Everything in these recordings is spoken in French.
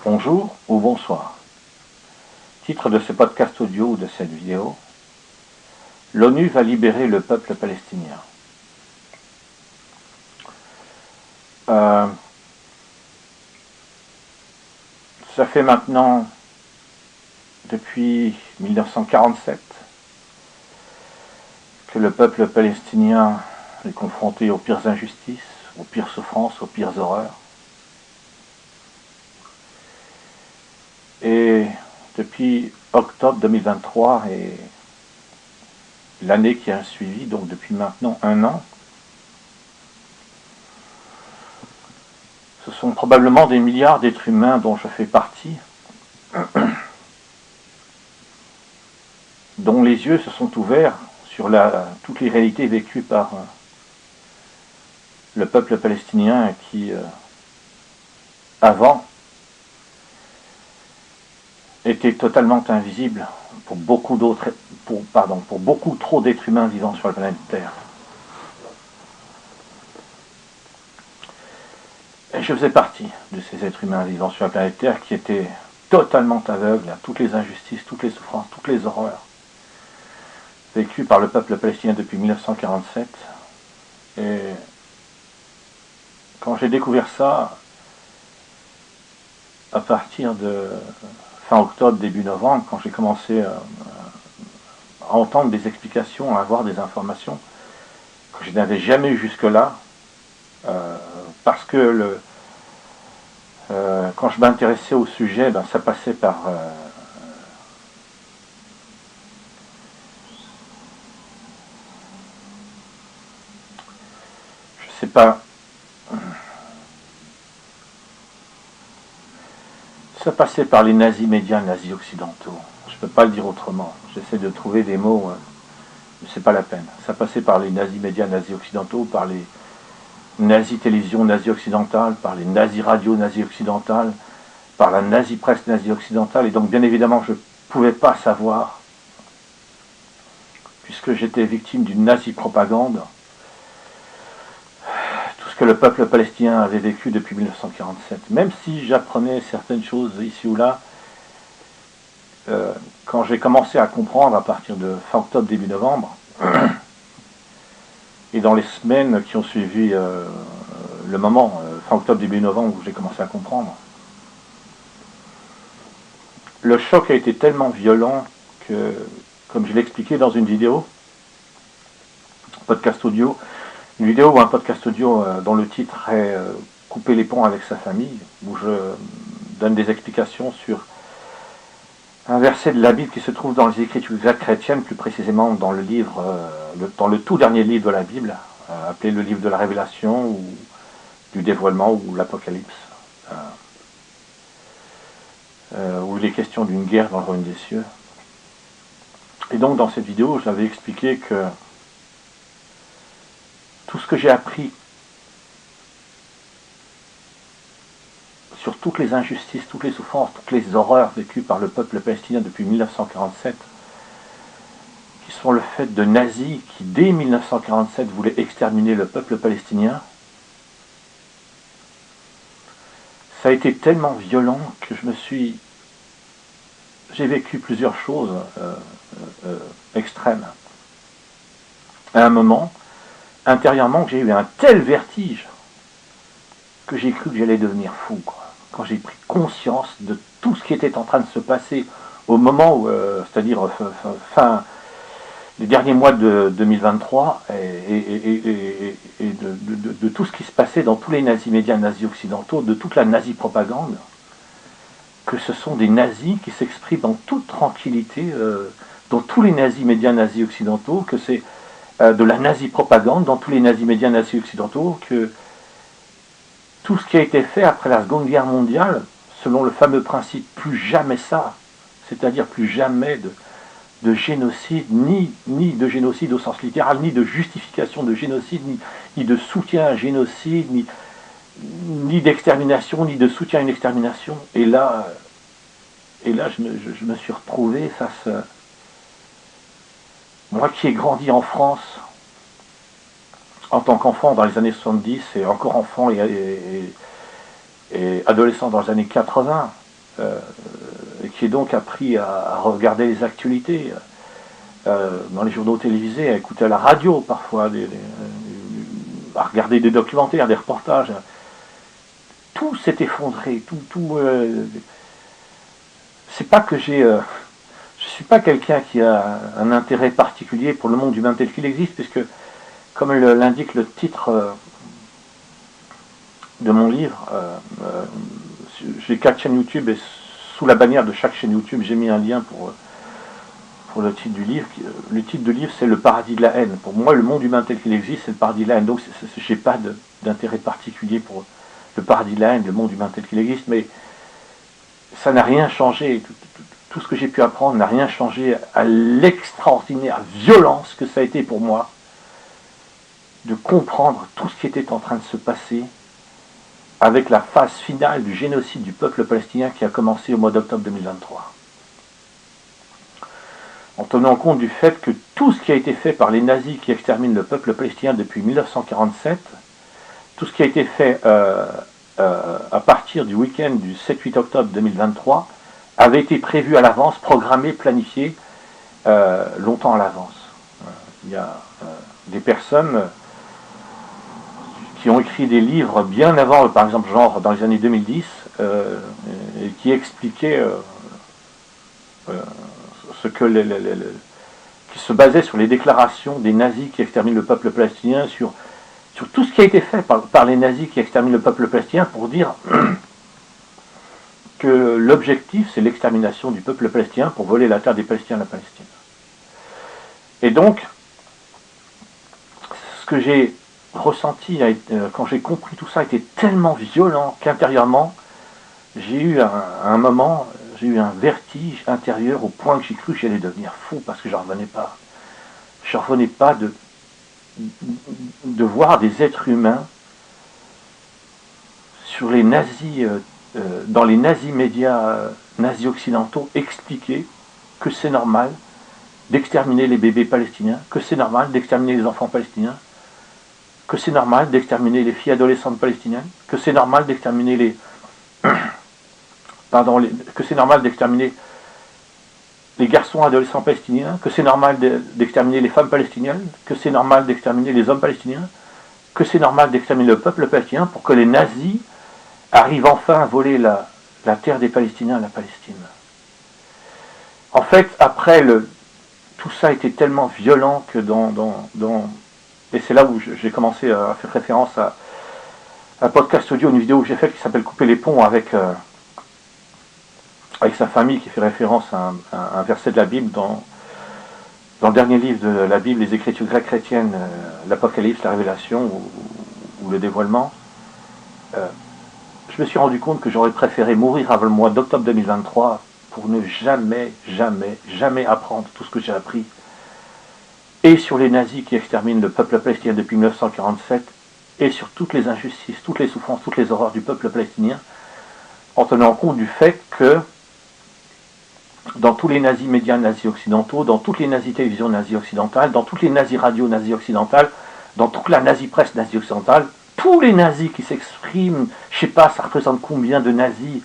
Bonjour ou bonsoir. Titre de ce podcast audio ou de cette vidéo: l'ONU va libérer le peuple palestinien. Ça fait maintenant depuis 1947 que le peuple palestinien est confronté aux pires injustices, aux pires souffrances, aux pires horreurs. Et depuis octobre 2023 et l'année qui a suivi, donc depuis maintenant un an, ce sont probablement des milliards d'êtres humains dont je fais partie, dont les yeux se sont ouverts sur toutes les réalités vécues par le peuple palestinien qui, avant, était totalement invisible pour beaucoup trop d'êtres humains vivant sur la planète Terre. Et je faisais partie de ces êtres humains vivant sur la planète Terre qui étaient totalement aveugles à toutes les injustices, toutes les souffrances, toutes les horreurs vécues par le peuple palestinien depuis 1947. Et quand j'ai découvert ça, à partir de fin octobre, début novembre, quand j'ai commencé à entendre des explications, à avoir des informations que je n'avais jamais eues jusque-là, parce que quand je m'intéressais au sujet, ça passait par je sais pas, ça passait par les nazis médias, nazis occidentaux. Je peux pas le dire autrement. J'essaie de trouver des mots, mais c'est pas la peine. Ça passait par les nazis médias, nazis occidentaux, par les nazis télévision, nazis occidentales, par les nazis radio, nazis occidentales, par la nazi presse, nazis occidentale. Et donc, bien évidemment, je pouvais pas savoir, puisque j'étais victime d'une nazi propagande, tout ce que le peuple palestinien avait vécu depuis 1947. Même si j'apprenais certaines choses ici ou là, quand j'ai commencé à comprendre à partir de fin octobre, début novembre, et dans les semaines qui ont suivi le moment, fin octobre, début novembre, où j'ai commencé à comprendre, le choc a été tellement violent que, comme je l'ai expliqué dans une vidéo, podcast audio, une vidéo ou un podcast audio dont le titre est Couper les ponts avec sa famille, où je donne des explications sur un verset de la Bible qui se trouve dans les Écritures chrétiennes, plus précisément dans le livre, dans le tout dernier livre de la Bible, appelé le livre de la Révélation ou du dévoilement ou l'Apocalypse, où il est question d'une guerre dans le royaume des cieux. Et donc dans cette vidéo, j'avais expliqué que tout ce que j'ai appris sur toutes les injustices, toutes les souffrances, toutes les horreurs vécues par le peuple palestinien depuis 1947, qui sont le fait de nazis qui, dès 1947, voulaient exterminer le peuple palestinien, ça a été tellement violent que j'ai vécu plusieurs choses extrêmes. À un moment, intérieurement, j'ai eu un tel vertige que j'ai cru que j'allais devenir fou, quoi. Quand j'ai pris conscience de tout ce qui était en train de se passer au moment où, c'est-à-dire les derniers mois de 2023, et de tout ce qui se passait dans tous les nazis médias, nazis occidentaux, de toute la nazi propagande, que ce sont des nazis qui s'expriment dans toute tranquillité, dans tous les nazis médias, nazis occidentaux, que c'est de la nazi propagande dans tous les nazis médias, nazis occidentaux, que tout ce qui a été fait après la Seconde Guerre mondiale, selon le fameux principe « plus jamais ça », c'est-à-dire plus jamais de génocide, ni de génocide au sens littéral, ni de justification de génocide, ni de soutien à un génocide, ni d'extermination, ni de soutien à une extermination. Et là je me suis retrouvé face à moi qui ai grandi en France, en tant qu'enfant dans les années 70, et encore enfant et adolescent dans les années 80, et qui est donc appris à regarder les actualités dans les journaux télévisés, à écouter à la radio parfois, à regarder des documentaires, des reportages. Tout s'est effondré, c'est pas que je suis pas quelqu'un qui a un intérêt particulier pour le monde humain tel qu'il existe, puisque, comme l'indique le titre de mon livre, j'ai 4 chaînes YouTube et sous la bannière de chaque chaîne YouTube, j'ai mis un lien pour le titre du livre. Le titre du livre, c'est Le paradis de la haine. Pour moi, le monde humain tel qu'il existe, c'est le paradis de la haine. Donc, je n'ai pas d'intérêt particulier pour le paradis de la haine, le monde humain tel qu'il existe, mais ça n'a rien changé. Tout ce que j'ai pu apprendre n'a rien changé à l'extraordinaire violence que ça a été pour moi de comprendre tout ce qui était en train de se passer avec la phase finale du génocide du peuple palestinien qui a commencé au mois d'octobre 2023. En tenant compte du fait que tout ce qui a été fait par les nazis qui exterminent le peuple palestinien depuis 1947, tout ce qui a été fait à partir du week-end du 7-8 octobre 2023, avait été prévu à l'avance, programmé, planifié longtemps à l'avance. Il y a des personnes qui ont écrit des livres bien avant, par exemple, genre dans les années 2010, et qui expliquaient ce que qui se basait sur les déclarations des nazis qui exterminent le peuple palestinien, sur tout ce qui a été fait par les nazis qui exterminent le peuple palestinien pour dire que l'objectif, c'est l'extermination du peuple palestinien pour voler la terre des Palestiniens à la Palestine. Et donc, ce que j'ai ressenti quand j'ai compris tout ça était tellement violent qu'intérieurement, j'ai eu un moment, j'ai eu un vertige intérieur au point que j'ai cru que j'allais devenir fou parce que je ne revenais pas. Je ne revenais pas de voir des êtres humains sur les nazis, dans les nazis médias nazis occidentaux, expliquer que c'est normal d'exterminer les bébés palestiniens, que c'est normal d'exterminer les enfants palestiniens, que c'est normal d'exterminer les filles adolescentes palestiniennes, que c'est normal d'exterminer que c'est normal d'exterminer les garçons adolescents palestiniens, que c'est normal d'exterminer les femmes palestiniennes, que c'est normal d'exterminer les hommes palestiniens, que c'est normal d'exterminer le peuple palestinien pour que les nazis arrivent enfin à voler la terre des Palestiniens à la Palestine. En fait, après, tout ça était tellement violent que et c'est là où j'ai commencé à faire référence à un podcast audio, une vidéo que j'ai faite qui s'appelle Couper les ponts avec sa famille, qui fait référence à un verset de la Bible dans le dernier livre de la Bible, les Écritures grecques chrétiennes, l'Apocalypse, la Révélation ou le Dévoilement. Je me suis rendu compte que j'aurais préféré mourir avant le mois d'octobre 2023 pour ne jamais, jamais, jamais apprendre tout ce que j'ai appris, et sur les nazis qui exterminent le peuple palestinien depuis 1947, et sur toutes les injustices, toutes les souffrances, toutes les horreurs du peuple palestinien, en tenant compte du fait que dans tous les nazis médias nazis occidentaux, dans toutes les nazis télévisions nazis occidentales, dans toutes les nazis radios nazis occidentales, dans toute la nazi presse nazi occidentale, tous les nazis qui s'expriment, je ne sais pas, ça représente combien de nazis,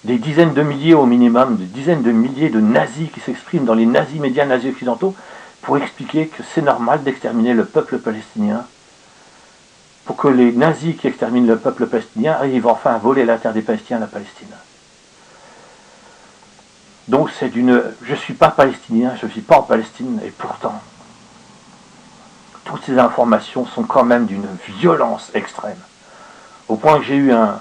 des dizaines de milliers au minimum, des dizaines de milliers de nazis qui s'expriment dans les nazis médias nazis occidentaux pour expliquer que c'est normal d'exterminer le peuple palestinien, pour que les nazis qui exterminent le peuple palestinien arrivent enfin à voler la terre des Palestiniens à la Palestine. Donc je ne suis pas palestinien, je ne suis pas en Palestine, et pourtant, toutes ces informations sont quand même d'une violence extrême, au point que j'ai eu un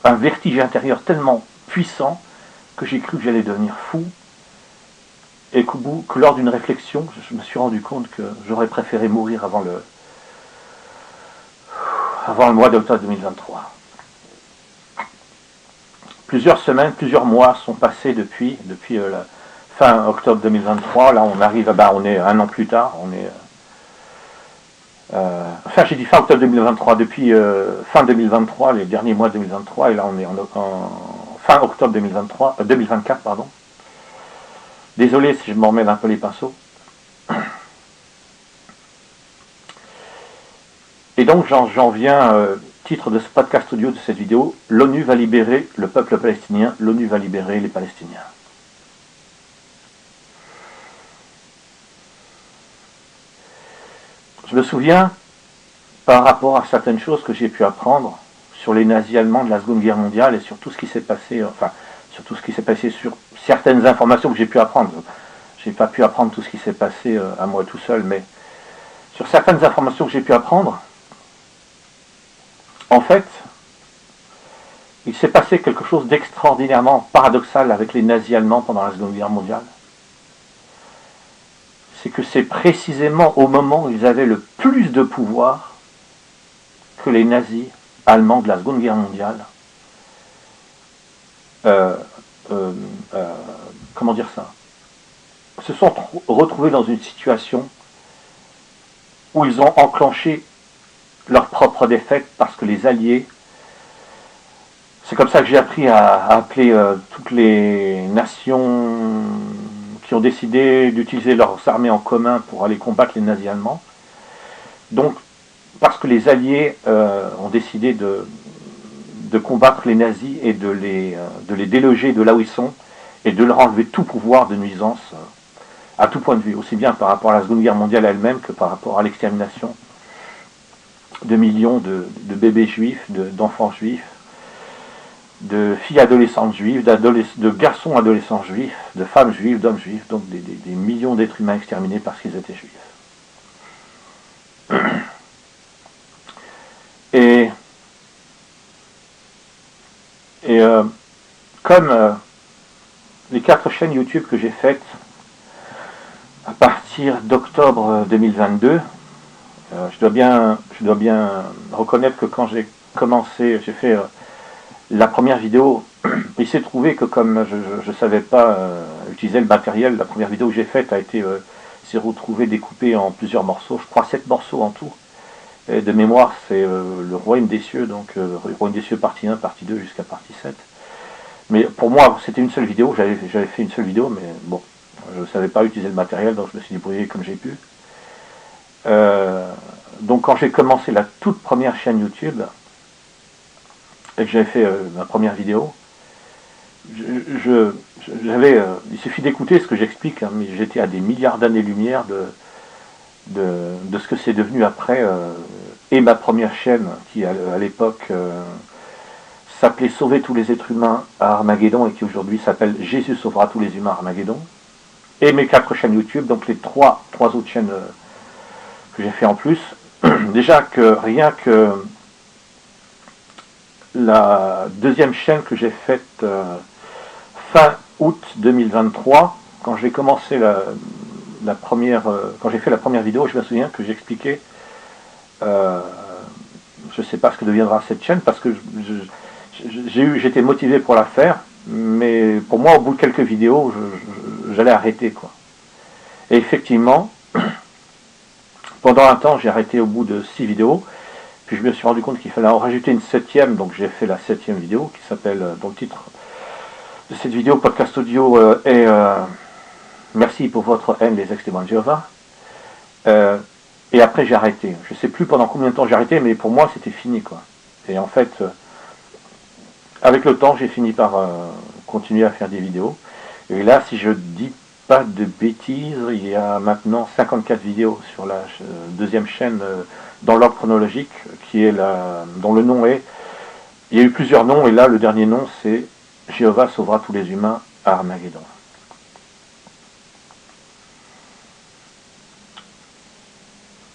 vertige intérieur tellement puissant que j'ai cru que j'allais devenir fou, et que lors d'une réflexion, je me suis rendu compte que j'aurais préféré mourir avant le mois d'octobre 2023. Plusieurs semaines, plusieurs mois sont passés depuis la fin octobre 2023. Là, on arrive, on est un an plus tard. J'ai dit fin octobre 2023, depuis fin 2023, les derniers mois de 2023, et là, on est en fin octobre 2024, pardon. Désolé si je m'emmêle un peu les pinceaux. Et donc, j'en viens titre de ce podcast audio, de cette vidéo, l'ONU va libérer le peuple palestinien, l'ONU va libérer les Palestiniens. Je me souviens, par rapport à certaines choses que j'ai pu apprendre sur les nazis allemands de la Seconde Guerre mondiale et sur tout ce qui s'est passé, enfin, sur tout ce qui s'est passé sur certaines informations que j'ai pu apprendre. J'ai pas pu apprendre tout ce qui s'est passé à moi tout seul, mais sur certaines informations que j'ai pu apprendre, en fait, il s'est passé quelque chose d'extraordinairement paradoxal avec les nazis allemands pendant la Seconde Guerre mondiale. C'est que c'est précisément au moment où ils avaient le plus de pouvoir que les nazis allemands de la Seconde Guerre mondiale, comment dire ça, se sont retrouvés dans une situation où ils ont enclenché leur propre défaite parce que les Alliés, c'est comme ça que j'ai appris à appeler toutes les nations qui ont décidé d'utiliser leurs armées en commun pour aller combattre les nazis allemands. Donc, parce que les Alliés ont décidé de combattre les nazis et de les déloger de là où ils sont et de leur enlever tout pouvoir de nuisance à tout point de vue, aussi bien par rapport à la Seconde Guerre mondiale elle-même que par rapport à l'extermination de millions de bébés juifs, d'enfants juifs, de filles adolescentes juives, de garçons adolescents juifs, de femmes juives, d'hommes juifs, donc des millions d'êtres humains exterminés parce qu'ils étaient juifs. Et comme les 4 chaînes YouTube que j'ai faites à partir d'octobre 2022, je dois bien reconnaître que quand j'ai commencé, j'ai fait la première vidéo, il s'est trouvé que comme je ne savais pas utiliser le matériel, la première vidéo que j'ai faite s'est retrouvée découpée en plusieurs morceaux, je crois 7 morceaux en tout. Et de mémoire, c'est le Royaume des cieux, donc le Royaume des cieux partie 1, partie 2 jusqu'à partie 7. Mais pour moi, c'était une seule vidéo, j'avais fait une seule vidéo, mais bon, je ne savais pas utiliser le matériel, donc je me suis débrouillé comme j'ai pu. Donc quand j'ai commencé la toute première chaîne YouTube, et que j'avais fait ma première vidéo, il suffit d'écouter ce que j'explique, hein, mais j'étais à des milliards d'années-lumière de ce que c'est devenu après, et ma première chaîne, qui à l'époque s'appelait Sauver tous les êtres humains à Armageddon, et qui aujourd'hui s'appelle Jésus sauvera tous les humains à Armageddon, et mes 4 chaînes YouTube, donc les trois autres chaînes que j'ai fait en plus. Déjà que rien que la deuxième chaîne que j'ai faite fin août 2023, quand j'ai commencé quand j'ai fait la première vidéo, je me souviens que j'expliquais, je ne sais pas ce que deviendra cette chaîne, parce que j'étais motivé pour la faire, mais pour moi, au bout de quelques vidéos, j'allais arrêter, quoi. Et effectivement, pendant un temps, j'ai arrêté au bout de 6 vidéos, puis je me suis rendu compte qu'il fallait en rajouter une 7e, donc j'ai fait la 7e vidéo, qui s'appelle, dont le titre de cette vidéo, podcast audio, est Merci pour votre haine, les ex-témoins de Jéhovah. Et après, j'ai arrêté. Je ne sais plus pendant combien de temps j'ai arrêté, mais pour moi, c'était fini, quoi. Et en fait, avec le temps, j'ai fini par continuer à faire des vidéos. Et là, si je dis pas de bêtises, il y a maintenant 54 vidéos sur la deuxième chaîne dans l'ordre chronologique, dont le nom est... Il y a eu plusieurs noms, et là, le dernier nom, c'est Jéhovah sauvera tous les humains à Armageddon.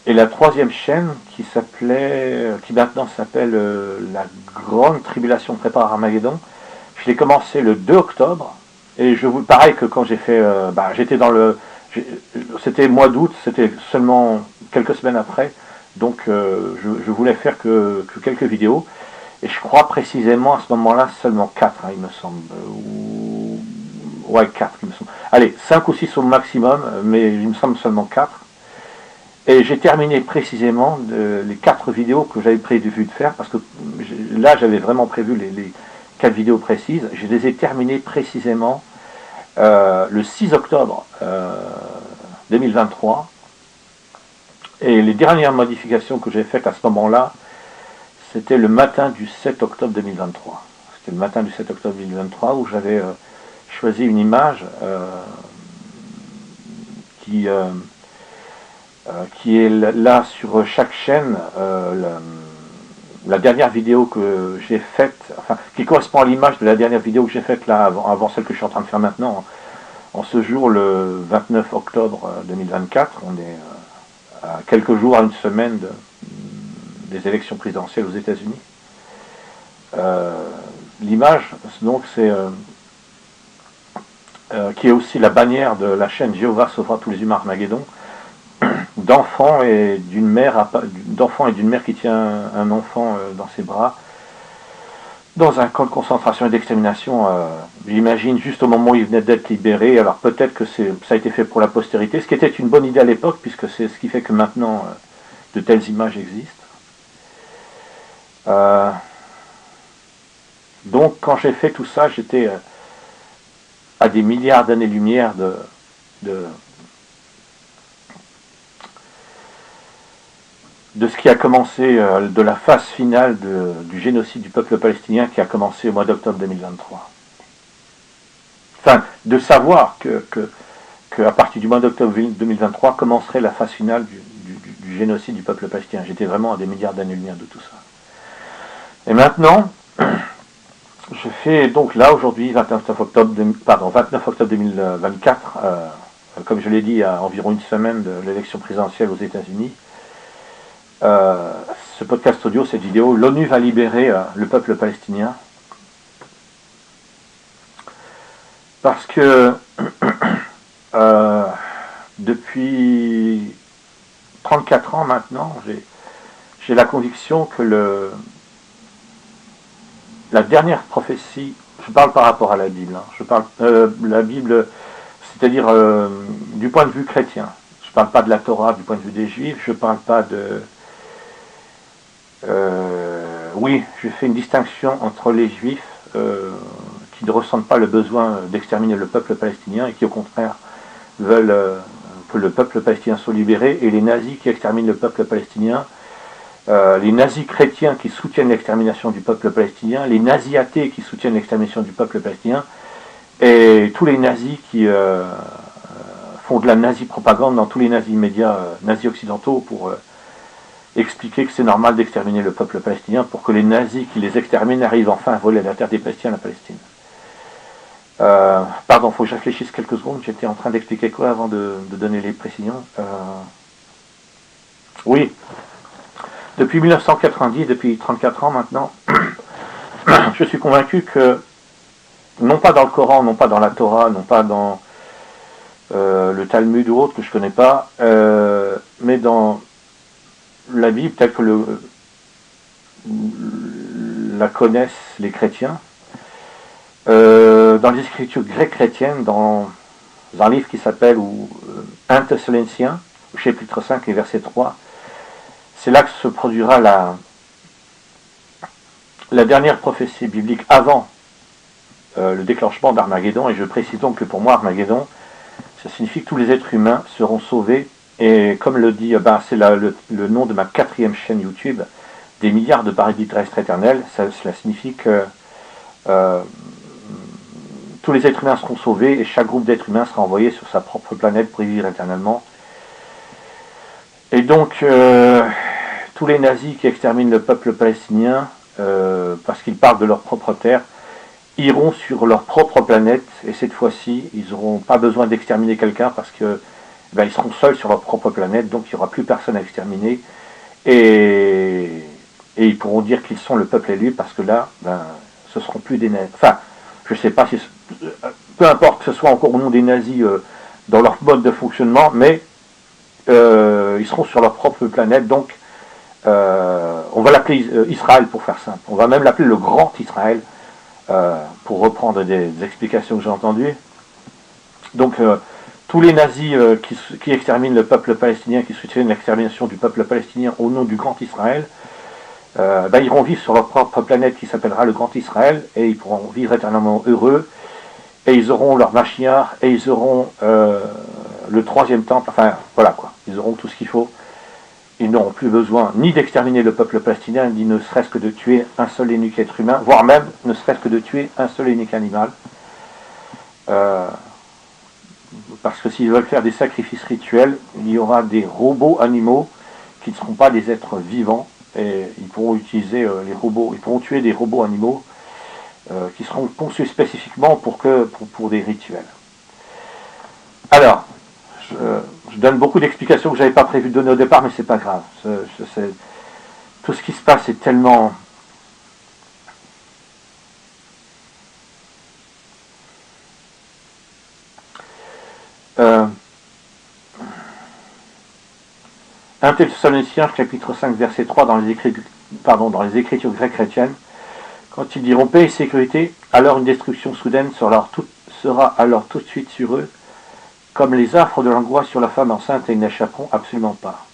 Et la troisième chaîne, qui maintenant s'appelle La Grande Tribulation prépare Armageddon, je l'ai commencé le 2 octobre, et pareil que quand j'ai fait, c'était mois d'août, c'était seulement quelques semaines après, donc je voulais faire que quelques vidéos, et je crois précisément à ce moment-là seulement 4, hein, il me semble, ouais 4 il me semble. Allez, 5 ou 6 au maximum, mais il me semble seulement 4. Et j'ai terminé précisément les 4 vidéos que j'avais prévu de faire, parce que là j'avais vraiment prévu les 4 vidéos précises. Je les ai terminées précisément le 6 octobre 2023. Et les dernières modifications que j'ai faites à ce moment-là, c'était le matin du 7 octobre 2023. C'était le matin du 7 octobre 2023 où j'avais choisi une image qui est là sur chaque chaîne, la dernière vidéo que j'ai faite, enfin, qui correspond à l'image de la dernière vidéo que j'ai faite là, avant celle que je suis en train de faire maintenant, en ce jour, le 29 octobre 2024. On est à quelques jours, à une semaine des élections présidentielles aux États-Unis. L'image, donc, c'est qui est aussi la bannière de la chaîne Jéhovah sauvera tous les humains Armageddon, d'enfants et d'une mère qui tient un enfant dans ses bras dans un camp de concentration et d'extermination, j'imagine juste au moment où il venait d'être libéré. Alors peut-être que ça a été fait pour la postérité, ce qui était une bonne idée à l'époque, puisque c'est ce qui fait que maintenant de telles images existent. Donc quand j'ai fait tout ça, j'étais à des milliards d'années-lumière de ce qui a commencé, de la phase finale du génocide du peuple palestinien qui a commencé au mois d'octobre 2023. Enfin, de savoir que à partir du mois d'octobre 2023 commencerait la phase finale du génocide du peuple palestinien. J'étais vraiment à des milliards d'années-lumière de tout ça. Et maintenant, je fais donc là aujourd'hui, 29 octobre 2024, comme je l'ai dit, à environ une semaine de l'élection présidentielle aux États-Unis. Ce podcast audio, cette vidéo, l'ONU va libérer le peuple palestinien. Parce que depuis 34 ans maintenant, j'ai la conviction que la dernière prophétie, je parle par rapport à la Bible, hein, je parle la Bible, c'est-à-dire du point de vue chrétien. Je ne parle pas de la Torah du point de vue des Juifs, je ne parle pas de... oui, je fais une distinction entre les Juifs qui ne ressentent pas le besoin d'exterminer le peuple palestinien et qui au contraire veulent que le peuple palestinien soit libéré, et les nazis qui exterminent le peuple palestinien, les nazis chrétiens qui soutiennent l'extermination du peuple palestinien, les nazis athées qui soutiennent l'extermination du peuple palestinien, et tous les nazis qui font de la nazi-propagande dans tous les nazis médias nazis occidentaux pour expliquer que c'est normal d'exterminer le peuple palestinien pour que les nazis qui les exterminent arrivent enfin à voler la terre des Palestiniens à la Palestine. Pardon, il faut que je réfléchisse quelques secondes, j'étais en train d'expliquer quoi avant de donner les précisions. Oui, depuis 1990, depuis 34 ans maintenant, je suis convaincu que, non pas dans le Coran, non pas dans la Torah, non pas dans le Talmud ou autre que je ne connais pas, mais dans la Bible telle que la connaissent les chrétiens, dans les écritures grecques chrétiennes, dans un livre qui s'appelle 1 Thessaloniciens, chapitre 5 et verset 3, c'est là que se produira la dernière prophétie biblique avant le déclenchement d'Armageddon. Et je précise donc que pour moi, Armageddon, ça signifie que tous les êtres humains seront sauvés. Et comme le dit, c'est le nom de ma 4e chaîne YouTube, des milliards de paradis terrestres éternels. Cela signifie que tous les êtres humains seront sauvés et chaque groupe d'êtres humains sera envoyé sur sa propre planète pour y vivre éternellement. Et donc, tous les nazis qui exterminent le peuple palestinien, parce qu'ils parlent de leur propre terre, iront sur leur propre planète, et cette fois-ci, ils n'auront pas besoin d'exterminer quelqu'un parce que ils seront seuls sur leur propre planète, donc il n'y aura plus personne à exterminer, et ils pourront dire qu'ils sont le peuple élu, parce que là, ce ne seront plus des nazis. Enfin, je ne sais pas si... peu importe que ce soit encore au nom des nazis dans leur mode de fonctionnement, mais ils seront sur leur propre planète, donc on va l'appeler Israël pour faire simple. On va même l'appeler le Grand Israël, pour reprendre des explications que j'ai entendues. Donc tous les nazis qui exterminent le peuple palestinien, qui soutiennent l'extermination du peuple palestinien au nom du Grand Israël, ils iront vivre sur leur propre planète qui s'appellera le Grand Israël, et ils pourront vivre éternellement heureux, et ils auront leur Mashiach, et ils auront le 3e temple, enfin voilà quoi, ils auront tout ce qu'il faut. ils n'auront plus besoin ni d'exterminer le peuple palestinien, ni ne serait-ce que de tuer un seul et unique être humain, voire même ne serait-ce que de tuer un seul et unique animal. Parce que s'ils veulent faire des sacrifices rituels, il y aura des robots animaux qui ne seront pas des êtres vivants, et ils pourront utiliser les robots, ils pourront tuer des robots animaux qui seront conçus spécifiquement pour des rituels. Alors, je donne beaucoup d'explications que je n'avais pas prévu de donner au départ, mais c'est pas grave. Tout ce qui se passe est tellement... Un Thessaloniciens, chapitre 5, verset 3, dans les Écritures grecques chrétiennes, quand ils diront paix et sécurité, alors une destruction soudaine sera alors tout de suite sur eux, comme les affres de l'angoisse sur la femme enceinte, et ils n'échapperont absolument pas.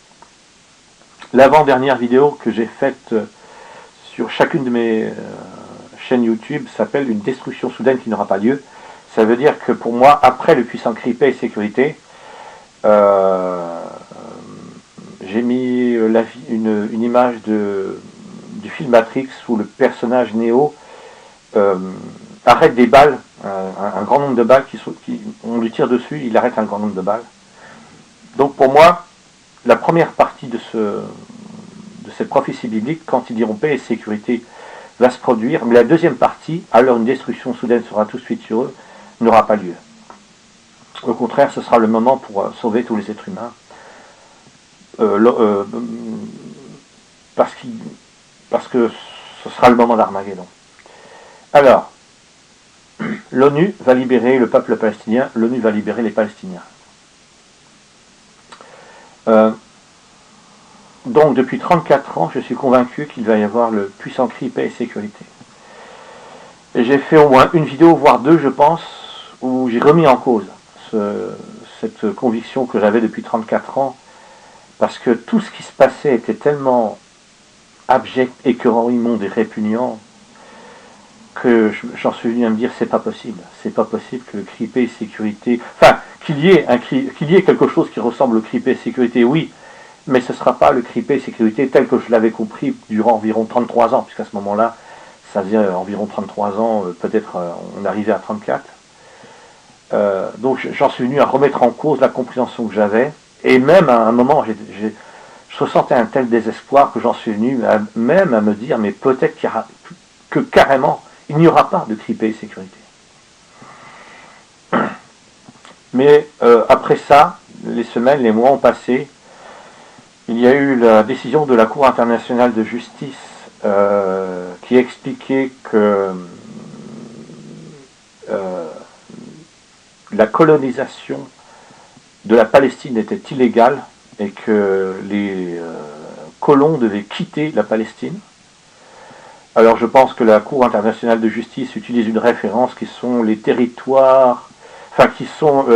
L'avant-dernière vidéo que j'ai faite sur chacune de mes chaînes YouTube s'appelle une destruction soudaine qui n'aura pas lieu. Ça veut dire que pour moi, après le puissant cri paix et sécurité, j'ai mis une image du film Matrix où le personnage Neo arrête des balles, un grand nombre de balles, on lui tire dessus, il arrête un grand nombre de balles. Donc pour moi, la première partie de cette prophétie biblique, quand ils diront paix et sécurité, va se produire, mais la deuxième partie, alors une destruction soudaine sera tout de suite sur eux, n'aura pas lieu. Au contraire, ce sera le moment pour sauver tous les êtres humains. Parce que ce sera le moment d'Armageddon. Alors, l'ONU va libérer le peuple palestinien, l'ONU va libérer les Palestiniens. Donc, depuis 34 ans, je suis convaincu qu'il va y avoir le puissant cri paix et sécurité. Et j'ai fait au moins une vidéo, voire deux, je pense, où j'ai remis en cause cette conviction que j'avais depuis 34 ans, parce que tout ce qui se passait était tellement abject, écœurant, immonde et répugnant, que j'en suis venu à me dire c'est pas possible que le cri paix et sécurité, enfin qu'il y ait quelque chose qui ressemble au cri paix et sécurité, oui, mais ce ne sera pas le cri paix et sécurité tel que je l'avais compris durant environ 33 ans, puisqu'à ce moment-là, ça faisait environ 33 ans, peut-être on arrivait à 34. Donc j'en suis venu à remettre en cause la compréhension que j'avais, et même à un moment, je ressentais un tel désespoir que j'en suis venu même à me dire, mais peut-être que carrément, il n'y aura pas de cri paix et sécurité. Mais après ça, les semaines, les mois ont passé. Il y a eu la décision de la Cour internationale de justice qui expliquait que la colonisation de la Palestine était illégale et que les colons devaient quitter la Palestine. Alors je pense que la Cour internationale de justice utilise une référence qui sont les territoires, enfin qui sont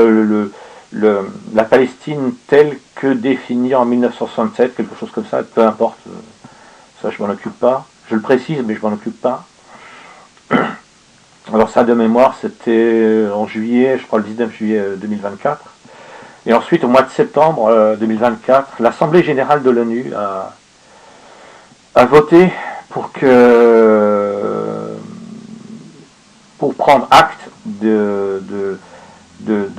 la Palestine telle que définie en 1967, quelque chose comme ça, peu importe, ça je m'en occupe pas, je le précise mais je m'en occupe pas. Alors ça de mémoire c'était en juillet, je crois le 19 juillet 2024, et ensuite au mois de septembre 2024, l'Assemblée Générale de l'ONU a voté pour prendre acte de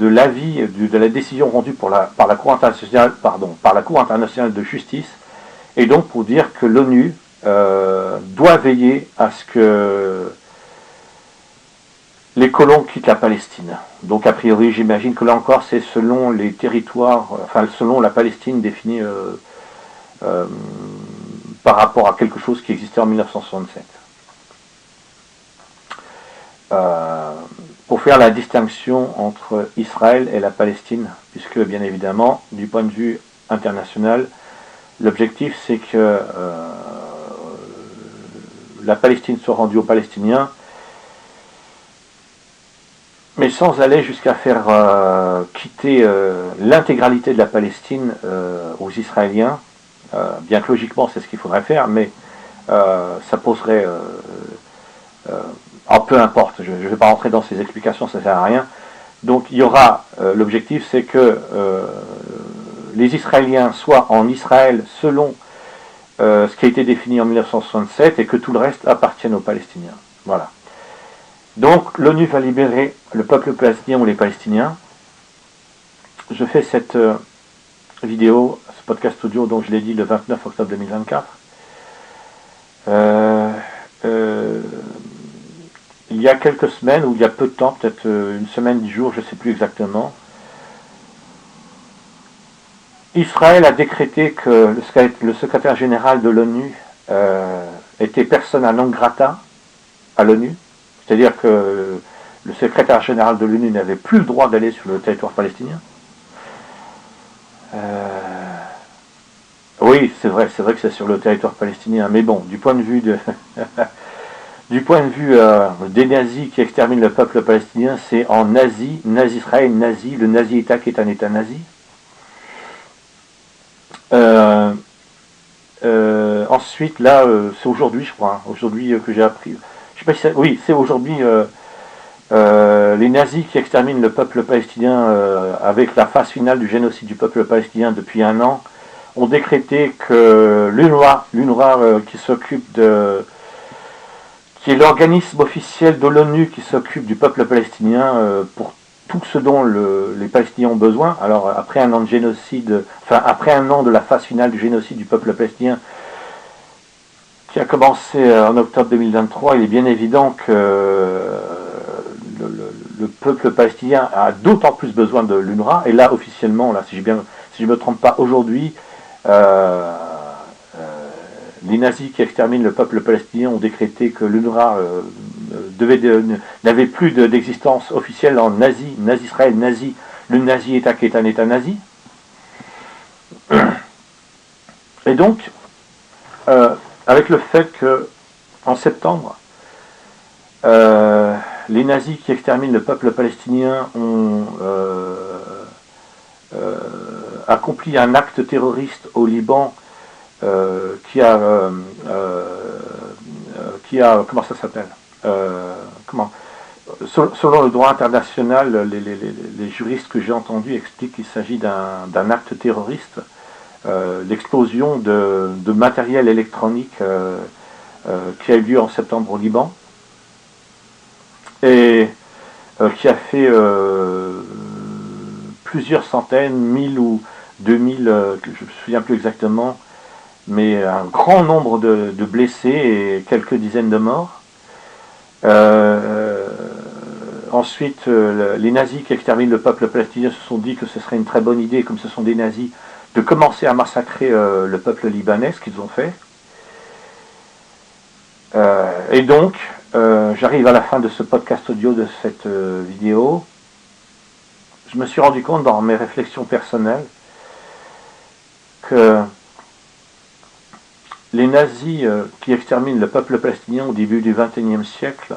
l'avis, de la décision rendue par la Cour internationale de justice, et donc pour dire que l'ONU doit veiller à ce que les colons quittent la Palestine. Donc a priori, j'imagine que là encore, c'est selon les territoires, enfin selon la Palestine définie par rapport à quelque chose qui existait en 1967. Pour faire la distinction entre Israël et la Palestine, puisque bien évidemment, du point de vue international, l'objectif c'est que la Palestine soit rendue aux Palestiniens, mais sans aller jusqu'à faire quitter l'intégralité de la Palestine aux Israéliens, bien que logiquement c'est ce qu'il faudrait faire, mais ça poserait... peu importe, je ne vais pas rentrer dans ces explications, ça ne sert à rien. Donc il y aura, l'objectif c'est que les Israéliens soient en Israël selon ce qui a été défini en 1967 et que tout le reste appartienne aux Palestiniens. Voilà. Donc l'ONU va libérer le peuple palestinien ou les Palestiniens. Je fais cette vidéo, ce podcast audio, donc je l'ai dit le 29 octobre 2024. Il y a quelques semaines, ou il y a peu de temps, peut-être une semaine, 10 jours, je ne sais plus exactement, Israël a décrété que le secrétaire général de l'ONU était persona non grata à l'ONU, c'est-à-dire que le secrétaire général de l'ONU n'avait plus le droit d'aller sur le territoire palestinien. Oui, c'est vrai que c'est sur le territoire palestinien, mais bon, du point de vue des nazis qui exterminent le peuple palestinien, c'est en nazi Israël, nazi, le nazi-État qui est un État nazi. Ensuite, là, c'est aujourd'hui, je crois, aujourd'hui que j'ai appris. Je sais pas si oui, c'est aujourd'hui les nazis qui exterminent le peuple palestinien avec la phase finale du génocide du peuple palestinien depuis 1 an, ont décrété que l'UNRWA qui s'occupe qui est l'organisme officiel de l'ONU qui s'occupe du peuple palestinien pour tout ce dont les Palestiniens ont besoin. Alors après 1 an de génocide, enfin après 1 an de la phase finale du génocide du peuple palestinien qui a commencé en octobre 2023, il est bien évident que le peuple palestinien a d'autant plus besoin de l'UNRWA. Et là officiellement, là, si je ne me trompe pas, aujourd'hui, les nazis qui exterminent le peuple palestinien ont décrété que l'UNRWA n'avait plus d'existence officielle en nazi Israël, nazi, le nazi-État qui est un État nazi. Et donc, avec le fait que en septembre, les nazis qui exterminent le peuple palestinien ont accompli un acte terroriste au Liban qui a comment ça s'appelle selon le droit international, les juristes que j'ai entendus expliquent qu'il s'agit d'un acte terroriste, l'explosion de matériel électronique qui a eu lieu en septembre au Liban et qui a fait plusieurs centaines, 1000 ou 2000, je ne me souviens plus exactement, mais un grand nombre de blessés et quelques dizaines de morts. Ensuite, les nazis qui exterminent le peuple palestinien se sont dit que ce serait une très bonne idée, comme ce sont des nazis, de commencer à massacrer le peuple libanais, ce qu'ils ont fait. Et donc, j'arrive à la fin de ce podcast audio, de cette vidéo. Je me suis rendu compte dans mes réflexions personnelles que les nazis qui exterminent le peuple palestinien au début du XXIe siècle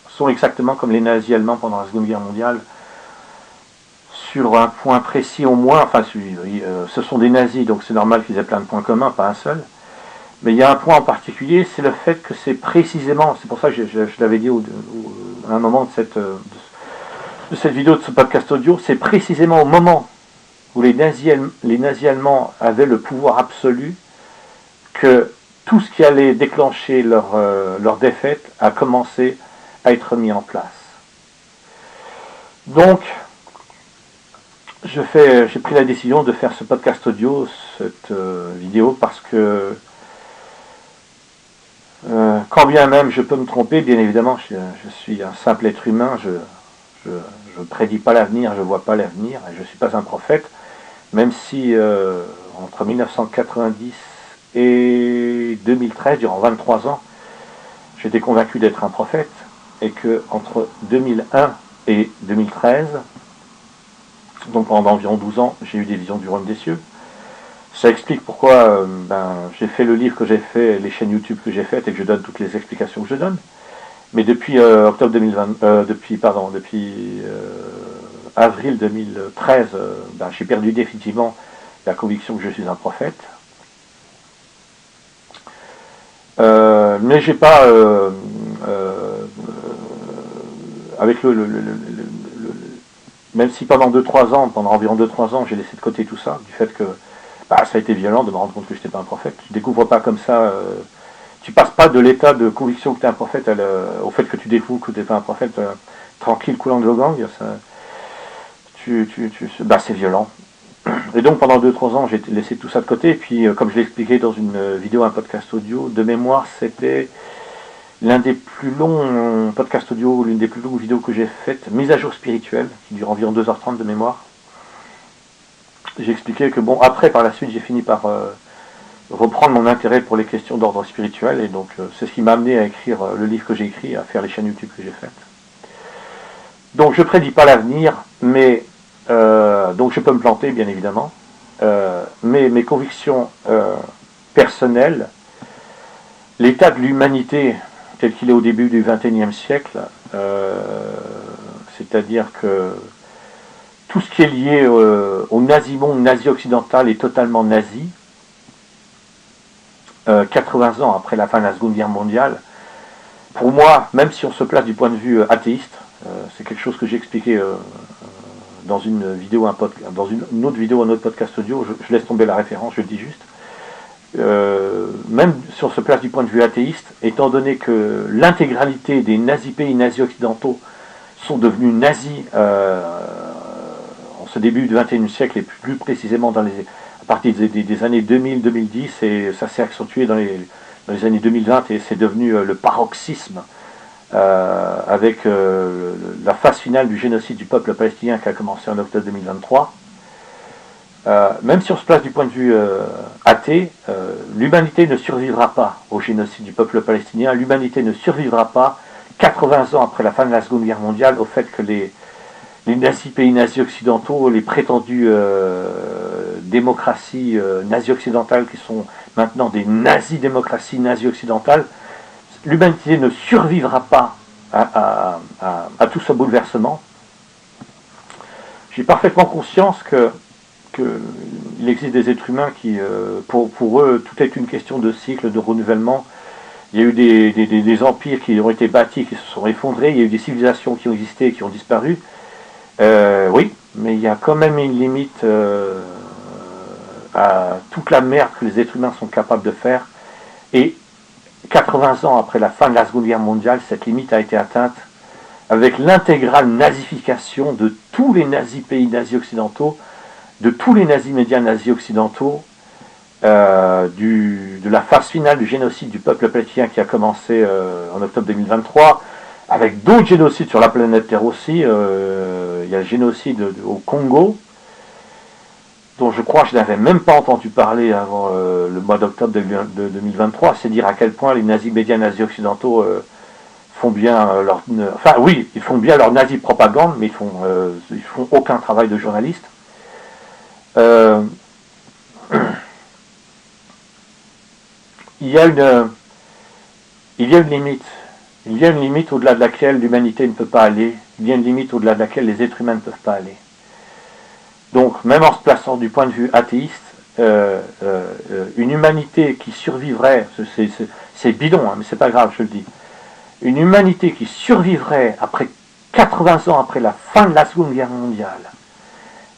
sont exactement comme les nazis allemands pendant la Seconde Guerre mondiale, sur un point précis au moins. Enfin, ce sont des nazis, donc c'est normal qu'ils aient plein de points communs, pas un seul. Mais il y a un point en particulier, c'est le fait que c'est précisément, c'est pour ça que je l'avais dit à un moment de cette vidéo, de ce podcast audio, c'est précisément au moment où les nazis allemands avaient le pouvoir absolu que tout ce qui allait déclencher leur défaite a commencé à être mis en place. Donc, j'ai pris la décision de faire ce podcast audio, cette vidéo, parce que quand bien même je peux me tromper, bien évidemment, je suis un simple être humain, je ne prédis pas l'avenir, je ne vois pas l'avenir, et je ne suis pas un prophète, même si entre 1990 et 2013, durant 23 ans, j'étais convaincu d'être un prophète, et que entre 2001 et 2013, donc pendant environ 12 ans, j'ai eu des visions du royaume des cieux. Ça explique pourquoi j'ai fait le livre que j'ai fait, les chaînes YouTube que j'ai faites, et que je donne toutes les explications que je donne. Mais depuis octobre 2020, depuis avril 2013, j'ai perdu définitivement la conviction que je suis un prophète. Mais j'ai pas, avec même si pendant 2-3 ans, pendant environ 2-3 ans, j'ai laissé de côté tout ça, du fait que ça a été violent de me rendre compte que je n'étais pas un prophète. Tu découvres pas comme ça, tu passes pas de l'état de conviction que tu es un prophète au fait que tu découvres que tu n'es pas un prophète, tranquille, coulant de gang, c'est violent. Et donc pendant 2-3 ans, j'ai laissé tout ça de côté, et puis comme je l'ai expliqué dans une vidéo, un podcast audio, de mémoire, c'était l'un des plus longs podcasts audio, l'une des plus longues vidéos que j'ai faites, mise à jour spirituelle, qui dure environ 2h30 de mémoire. J'ai expliqué que bon, après, par la suite, j'ai fini par reprendre mon intérêt pour les questions d'ordre spirituel, et donc c'est ce qui m'a amené à écrire le livre que j'ai écrit, à faire les chaînes YouTube que j'ai faites. Donc je prédis pas l'avenir, mais donc je peux me planter, bien évidemment, mais mes convictions personnelles, l'état de l'humanité tel qu'il est au début du XXIe siècle, c'est-à-dire que tout ce qui est lié au nazi-monde, nazi-occidental est totalement nazi. 80 ans après la fin de la Seconde Guerre mondiale, pour moi, même si on se place du point de vue athéiste, c'est quelque chose que j'ai expliqué dans une vidéo, dans une autre vidéo, un autre podcast audio, je laisse tomber la référence, je le dis juste. Même si on se place du point de vue athéiste, étant donné que l'intégralité des pays nazis occidentaux sont devenus nazis en ce début du XXIe siècle, et plus précisément à partir des années 2000-2010, et ça s'est accentué dans les années 2020, et c'est devenu le paroxysme avec la phase finale du génocide du peuple palestinien qui a commencé en octobre 2023. Même si on se place du point de vue athée, l'humanité ne survivra pas au génocide du peuple palestinien, l'humanité ne survivra pas 80 ans après la fin de la Seconde Guerre mondiale au fait que les pays nazis occidentaux, les prétendues démocraties nazi occidentales qui sont maintenant des nazi-démocraties nazi occidentales, l'humanité ne survivra pas à tout ce bouleversement. J'ai parfaitement conscience qu'il existe des êtres humains qui, pour eux, tout est une question de cycle, de renouvellement. Il y a eu des empires qui ont été bâtis, qui se sont effondrés, il y a eu des civilisations qui ont existé et qui ont disparu. Oui, mais il y a quand même une limite à toute la merde que les êtres humains sont capables de faire. Et 80 ans après la fin de la Seconde Guerre mondiale, cette limite a été atteinte avec l'intégrale nazification de tous les pays nazis occidentaux, de tous les médias nazis occidentaux, de la phase finale du génocide du peuple palestinien qui a commencé en octobre 2023, avec d'autres génocides sur la planète Terre aussi. Il y a le génocide au Congo, dont je crois que je n'avais même pas entendu parler avant le mois d'octobre de 2023. C'est dire à quel point les médias nazis occidentaux font bien leur... Enfin oui, ils font bien leur nazi-propagande, mais ils font aucun travail de journaliste. Il y a une limite. Il y a une limite au-delà de laquelle l'humanité ne peut pas aller. Il y a une limite au-delà de laquelle les êtres humains ne peuvent pas aller. Donc, même en se plaçant du point de vue athéiste, une humanité qui survivrait, c'est bidon, hein, mais c'est pas grave, je le dis, une humanité qui survivrait après 80 ans après la fin de la Seconde Guerre mondiale,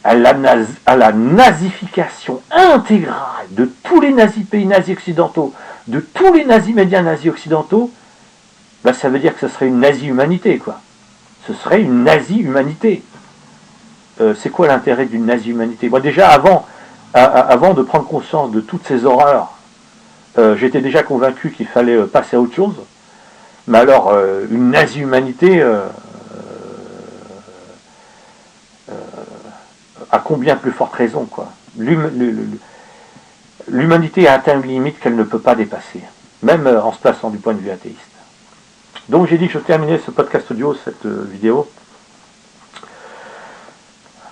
à la nazification intégrale de tous les pays nazis occidentaux, de tous les médias nazis occidentaux, ben ça veut dire que ce serait une nazi-humanité, quoi. Ce serait une nazi-humanité. C'est quoi l'intérêt d'une nazi-humanité? Moi, déjà, avant de prendre conscience de toutes ces horreurs, j'étais déjà convaincu qu'il fallait passer à autre chose. Mais alors, une nazi-humanité, à combien plus forte raison, quoi. L'humanité a atteint une limite qu'elle ne peut pas dépasser, même en se plaçant du point de vue athéiste. Donc j'ai dit que je terminais ce podcast audio, cette vidéo.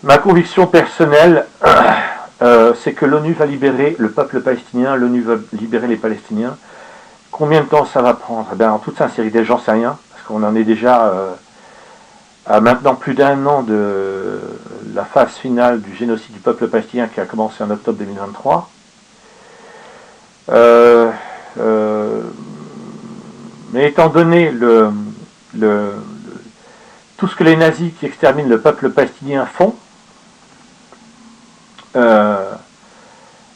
Ma conviction personnelle, c'est que l'ONU va libérer le peuple palestinien, l'ONU va libérer les Palestiniens. Combien de temps ça va prendre? Eh bien, en toute sincérité, j'en sais rien, parce qu'on en est déjà à maintenant plus d'1 an de la phase finale du génocide du peuple palestinien qui a commencé en octobre 2023. Mais étant donné tout ce que les nazis qui exterminent le peuple palestinien font,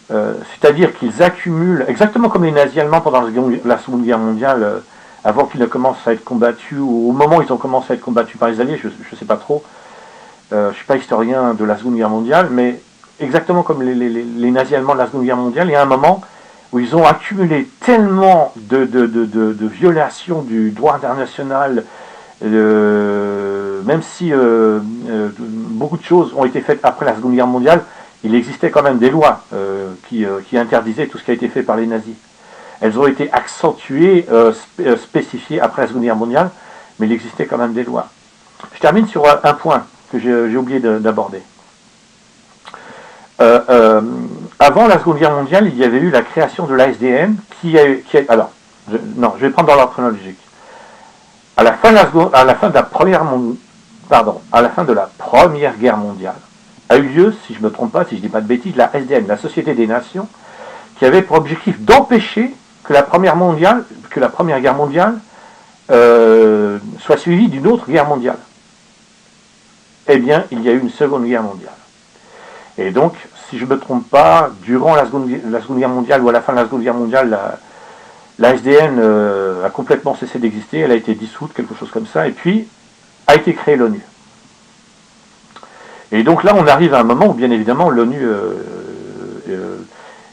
c'est-à-dire qu'ils accumulent, exactement comme les nazis allemands pendant la Seconde Guerre mondiale, avant qu'ils ne commencent à être combattus, ou au moment où ils ont commencé à être combattus par les Alliés, je ne sais pas trop, je ne suis pas historien de la Seconde Guerre mondiale, mais exactement comme les nazis allemands de la Seconde Guerre mondiale, il y a un moment où ils ont accumulé tellement de violations du droit international, même si beaucoup de choses ont été faites après la Seconde Guerre mondiale, il existait quand même des lois qui interdisaient tout ce qui a été fait par les nazis. Elles ont été accentuées, spécifiées après la Seconde Guerre mondiale, mais il existait quand même des lois. Je termine sur un point que j'ai oublié d'aborder. Avant la Seconde Guerre mondiale, il y avait eu la création de l'ASDN alors, je vais prendre dans l'ordre chronologique. À la fin de la Première Guerre mondiale, a eu lieu, si je ne me trompe pas, si je ne dis pas de bêtises, la SDN, la Société des Nations, qui avait pour objectif d'empêcher que la Première Guerre mondiale soit suivie d'une autre guerre mondiale. Eh bien, il y a eu une Seconde Guerre mondiale. Et donc, si je ne me trompe pas, durant la Seconde Guerre mondiale ou à la fin de la Seconde Guerre mondiale, la SDN a complètement cessé d'exister, elle a été dissoute, quelque chose comme ça, et puis a été créée l'ONU. Et donc là, on arrive à un moment où, bien évidemment, l'ONU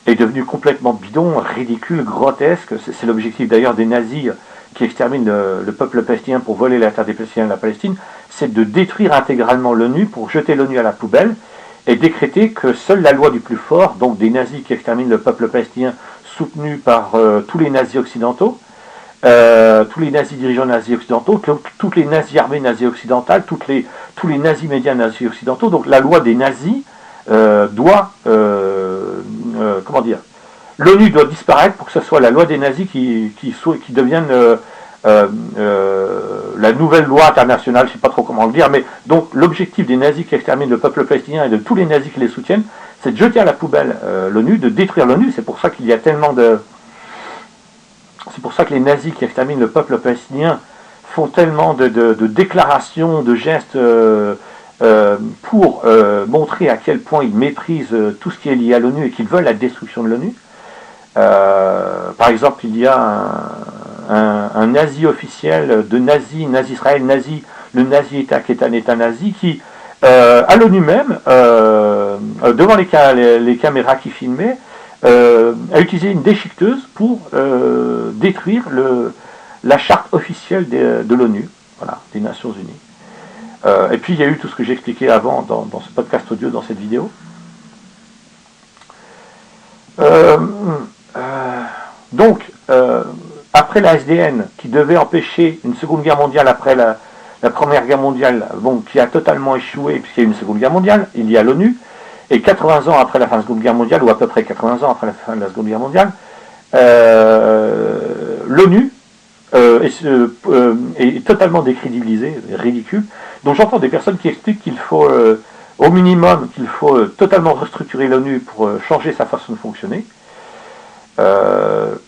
est devenue complètement bidon, ridicule, grotesque. C'est l'objectif d'ailleurs des nazis qui exterminent le peuple palestinien pour voler la terre des Palestiniens de la Palestine, c'est de détruire intégralement l'ONU pour jeter l'ONU à la poubelle et décréter que seule la loi du plus fort, donc des nazis qui exterminent le peuple palestinien soutenus par tous les nazis occidentaux, tous les nazis dirigeants nazis occidentaux, toutes les nazis armées nazis occidentales, tous les nazis médias nazis occidentaux, donc la loi des nazis doit, comment dire, l'ONU doit disparaître pour que ce soit la loi des nazis qui devienne la nouvelle loi internationale, je ne sais pas trop comment le dire, mais donc l'objectif des nazis qui exterminent le peuple palestinien et de tous les nazis qui les soutiennent, c'est de jeter à la poubelle l'ONU, de détruire l'ONU. C'est pour ça qu'il y a tellement c'est pour ça que les nazis qui exterminent le peuple palestinien font tellement de déclarations, de gestes pour montrer à quel point ils méprisent tout ce qui est lié à l'ONU et qu'ils veulent la destruction de l'ONU. Par exemple, il y a un nazi officiel de nazi Israël, le nazi-État qui est un État nazi, qui, à l'ONU même, devant les caméras qui filmaient, a utilisé une déchiqueteuse pour détruire la charte officielle de l'ONU, voilà, des Nations Unies. Et puis il y a eu tout ce que j'ai expliqué avant dans ce podcast audio, dans cette vidéo. Donc, après la SDN, qui devait empêcher une seconde guerre mondiale après la première guerre mondiale, bon, qui a totalement échoué puisqu'il y a eu une seconde guerre mondiale, il y a l'ONU, et 80 ans après la fin de la seconde guerre mondiale, ou à peu près 80 ans après la fin de la seconde guerre mondiale, l'ONU est totalement décrédibilisée, ridicule. Donc j'entends des personnes qui expliquent qu'il faut, au minimum, qu'il faut totalement restructurer l'ONU pour changer sa façon de fonctionner,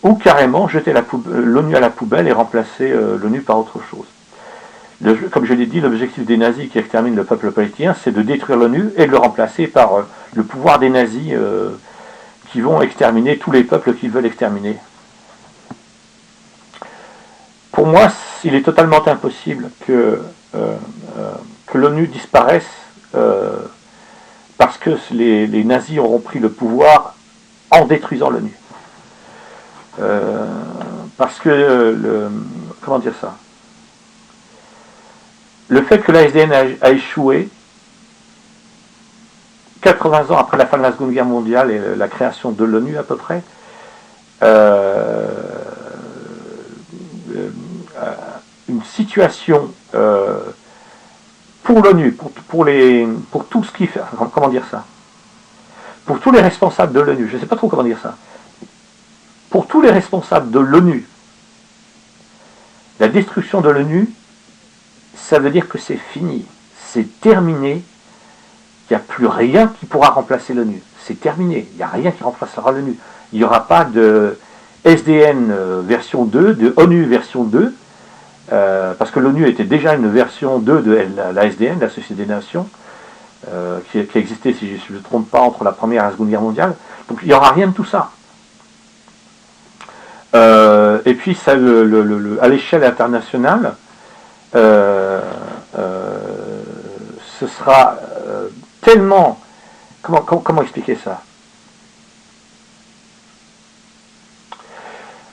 ou carrément jeter l'ONU à la poubelle et remplacer l'ONU par autre chose. Comme je l'ai dit, l'objectif des nazis qui exterminent le peuple palestinien, c'est de détruire l'ONU et de le remplacer par le pouvoir des nazis qui vont exterminer tous les peuples qu'ils veulent exterminer. Pour moi, il est totalement impossible que l'ONU disparaisse parce que les nazis auront pris le pouvoir en détruisant l'ONU. Parce que, comment dire ça ? Le fait que la SDN a échoué 80 ans après la fin de la Seconde Guerre mondiale et la création de l'ONU à peu près, une situation pour l'ONU, pour tout ce qui fait, comment dire ça, pour tous les responsables de l'ONU, je ne sais pas trop comment dire ça, pour tous les responsables de l'ONU, la destruction de l'ONU, ça veut dire que c'est fini, c'est terminé, il n'y a plus rien qui pourra remplacer l'ONU, c'est terminé, il n'y a rien qui remplacera l'ONU, il n'y aura pas de SDN version 2, de ONU version 2, parce que l'ONU était déjà une version 2 de la SDN, la Société des Nations, qui existait, si je ne me trompe pas, entre la Première et la Seconde Guerre mondiale. Donc il n'y aura rien de tout ça. Et puis ça, à l'échelle internationale, ce sera tellement... Comment expliquer ça?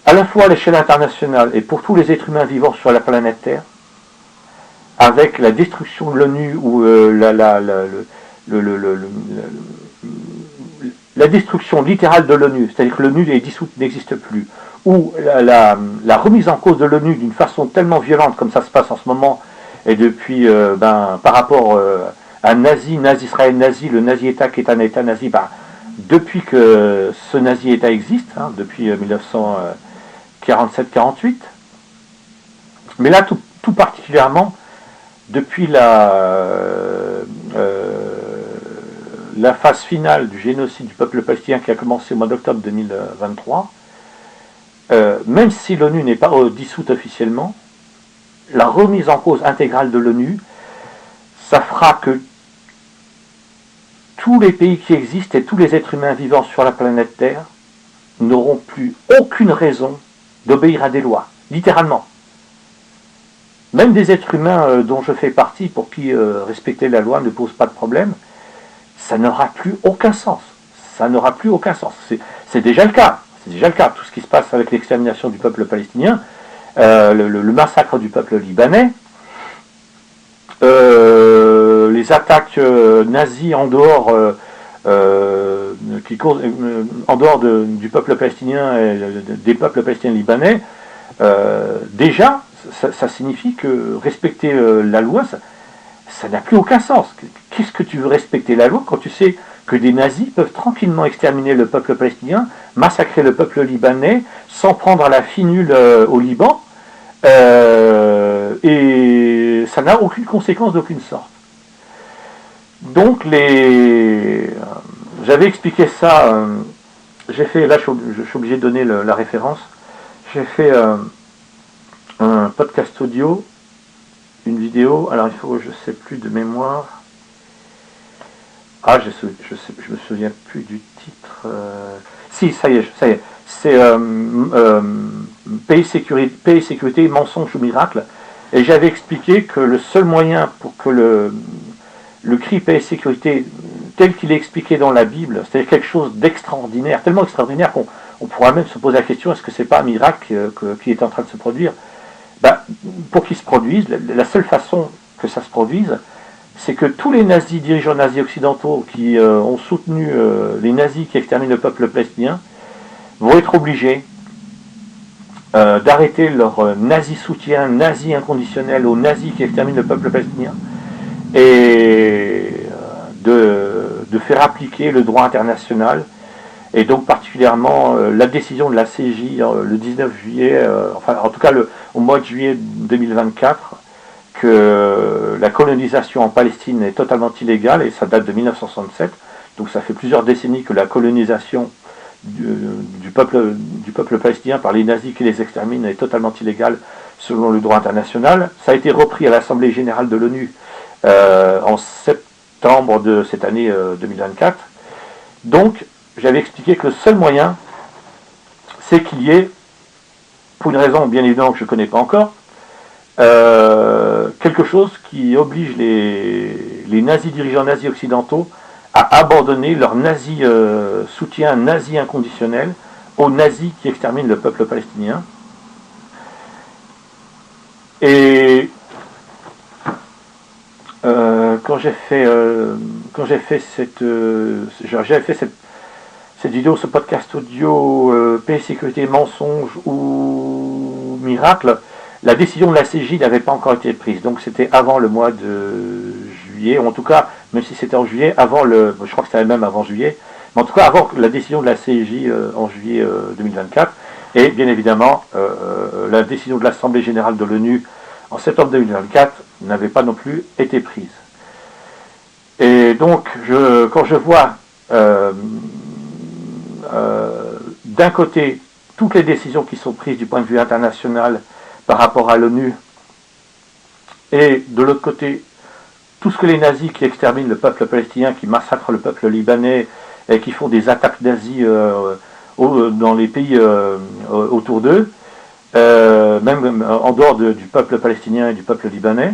À la fois à l'échelle internationale et pour tous les êtres humains vivant sur la planète Terre, avec la destruction de l'ONU ou la destruction littérale de l'ONU, c'est-à-dire que l'ONU est dissoute, n'existe plus, ou la remise en cause de l'ONU d'une façon tellement violente comme ça se passe en ce moment, et depuis, par rapport à Israël nazi, le nazi-État qui est un État nazi, depuis que ce nazi-État existe, depuis 1947-48, mais là tout particulièrement depuis la phase finale du génocide du peuple palestinien qui a commencé au mois d'octobre 2023, même si l'ONU n'est pas dissoute officiellement, la remise en cause intégrale de l'ONU, ça fera que tous les pays qui existent et tous les êtres humains vivant sur la planète Terre n'auront plus aucune raison d'obéir à des lois, littéralement. Même des êtres humains dont je fais partie, pour qui respecter la loi ne pose pas de problème, ça n'aura plus aucun sens. Ça n'aura plus aucun sens. C'est déjà le cas. C'est déjà le cas. Tout ce qui se passe avec l'extermination du peuple palestinien, le massacre du peuple libanais, les attaques nazies en dehors, du peuple palestinien et des peuples palestiniens libanais, déjà, ça signifie que respecter la loi, ça n'a plus aucun sens. Qu'est-ce que tu veux respecter la loi quand tu sais que des nazis peuvent tranquillement exterminer le peuple palestinien, massacrer le peuple libanais, s'en prendre à la finule au Liban, et ça n'a aucune conséquence d'aucune sorte. Donc j'avais expliqué ça, j'ai fait, là je suis obligé de donner la référence, j'ai fait un podcast audio, une vidéo, alors il faut, je ne sais plus de mémoire, je me souviens plus du titre, si, ça y est, c'est Paix et sécurité, mensonge ou miracle, et j'avais expliqué que le seul moyen pour que le cri paix et sécurité, tel qu'il est expliqué dans la Bible, c'est quelque chose d'extraordinaire, tellement extraordinaire qu'on pourra même se poser la question, est-ce que c'est pas un miracle qui est en train de se produire? Pour qu'il se produise, la seule façon que ça se produise, c'est que tous les nazis, dirigeants nazis occidentaux qui ont soutenu les nazis qui exterminent le peuple palestinien, vont être obligés d'arrêter leur nazi soutien, nazi inconditionnel aux nazis qui exterminent le peuple palestinien, et de faire appliquer le droit international, et donc particulièrement la décision de la CJ le 19 juillet, en tout cas au mois de juillet 2024, que la colonisation en Palestine est totalement illégale, et ça date de 1967, donc ça fait plusieurs décennies que la colonisation du peuple palestinien par les nazis qui les exterminent est totalement illégale selon le droit international. Ça a été repris à l'Assemblée générale de l'ONU en septembre de cette année 2024. Donc, j'avais expliqué que le seul moyen, c'est qu'il y ait, pour une raison bien évidemment que je ne connais pas encore, quelque chose qui oblige les nazis, dirigeants nazis occidentaux, à abandonner leur soutien nazi inconditionnel aux nazis qui exterminent le peuple palestinien. Et quand j'ai fait cette vidéo, ce podcast audio, paix, sécurité, mensonge ou miracle, la décision de la CJ n'avait pas encore été prise. Donc c'était avant le mois de juillet, ou en tout cas, même si c'était en juillet, je crois que c'était même avant juillet, mais en tout cas avant la décision de la CJ en juillet 2024, et bien évidemment, la décision de l'Assemblée générale de l'ONU en septembre 2024 n'avait pas non plus été prise. Et donc, quand je vois d'un côté toutes les décisions qui sont prises du point de vue international par rapport à l'ONU et de l'autre côté, tout ce que les nazis qui exterminent le peuple palestinien, qui massacrent le peuple libanais et qui font des attaques nazies dans les pays autour d'eux, même en dehors du peuple palestinien et du peuple libanais,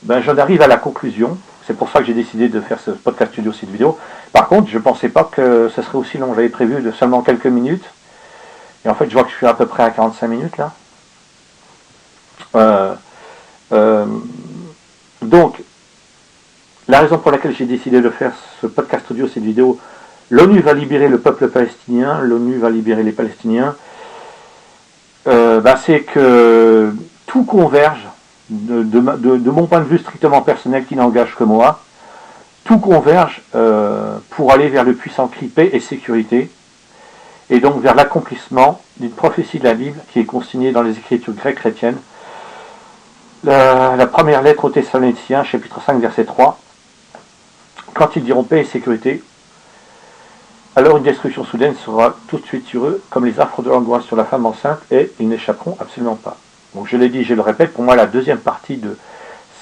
ben j'en arrive à la conclusion. C'est pour ça que j'ai décidé de faire ce podcast studio, cette vidéo. Par contre, je ne pensais pas que ce serait aussi long. J'avais prévu de seulement quelques minutes. Et en fait, je vois que je suis à peu près à 45 minutes là. Donc, la raison pour laquelle j'ai décidé de faire ce podcast audio, cette vidéo, l'ONU va libérer le peuple palestinien, l'ONU va libérer les Palestiniens, c'est que tout converge, de mon point de vue strictement personnel qui n'engage que moi, tout converge pour aller vers le puissant cri paix et sécurité, et donc vers l'accomplissement d'une prophétie de la Bible qui est consignée dans les Écritures grecques chrétiennes. La première lettre aux Thessaloniciens, chapitre 5, verset 3. Quand ils diront paix et sécurité, alors une destruction soudaine sera tout de suite sur eux, comme les affres de l'angoisse sur la femme enceinte, et ils n'échapperont absolument pas. Donc je l'ai dit, je le répète, pour moi la deuxième partie de